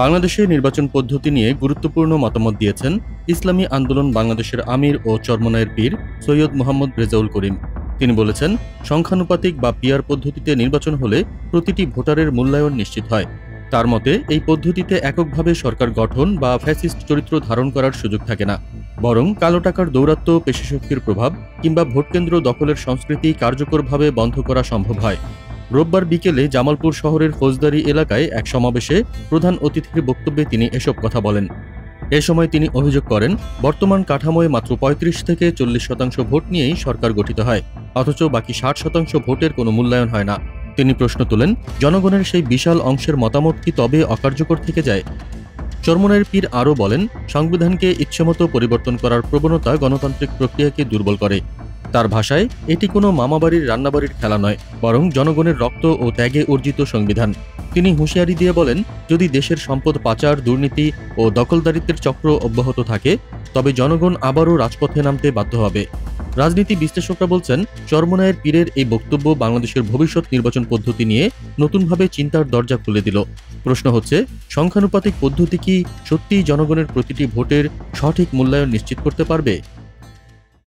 বাংলাদেশের নির্বাচন পদ্ধতি নিয়ে গুরুত্বপূর্ণ মতামত দিয়েছেন ইসলামী আন্দোলন বাংলাদেশের আমির ও চরমনায়ের পীর সৈয়দ মোহাম্মদ রেজাউল করিম। তিনি বলেছেন, সংখ্যানুপাতিক বা পিআর পদ্ধতিতে নির্বাচন হলে প্রতিটি ভোটারের মূল্যায়ন নিশ্চিত হয়। তার মতে এই পদ্ধতিতে এককভাবে সরকার গঠন বা ফ্যাসিস্ট চরিত্র ধারণ করার সুযোগ থাকে না, বরং কালো টাকার দৌরাত্ম্য, পেশিশক্তির প্রভাব কিংবা ভোটকেন্দ্র দখলের সংস্কৃতি কার্যকরভাবে বন্ধ করা সম্ভব হয়। রোববার বিকেলে জামালপুর শহরের ফৌজদারি এলাকায় এক সমাবেশে প্রধান অতিথির বক্তব্যে তিনি এসব কথা বলেন। এ সময় তিনি অভিযোগ করেন, বর্তমান কাঠামোয় মাত্র ৩৫ থেকে ৪০% ভোট নিয়েই সরকার গঠিত হয়, অথচ বাকি ৬০% ভোটের কোনো মূল্যায়ন হয় না। তিনি প্রশ্ন তোলেন, জনগণের সেই বিশাল অংশের মতামত কি তবে অকার্যকর থেকে যায়? চরমনায়ের পীর আরও বলেন, সংবিধানকে ইচ্ছেমতো পরিবর্তন করার প্রবণতা গণতান্ত্রিক প্রক্রিয়াকে দুর্বল করে। তার ভাষায়, এটি কোনো মামাবাড়ির রান্নাবাড়ির খেলা নয়, বরং জনগণের রক্ত ও ত্যাগে অর্জিত সংবিধান। তিনি হুঁশিয়ারি দিয়ে বলেন, যদি দেশের সম্পদ পাচার, দুর্নীতি ও দখলদারিত্বের চক্র অব্যাহত থাকে, তবে জনগণ আবারও রাজপথে নামতে বাধ্য হবে। রাজনীতি বিশ্লেষকরা বলছেন, চরমনায়ের পীরের এই বক্তব্য বাংলাদেশের ভবিষ্যৎ নির্বাচন পদ্ধতি নিয়ে নতুনভাবে চিন্তার দরজা খুলে দিল। প্রশ্ন হচ্ছে, সংখ্যানুপাতিক পদ্ধতি কি সত্যিই জনগণের প্রতিটি ভোটের সঠিক মূল্যায়ন নিশ্চিত করতে পারবে?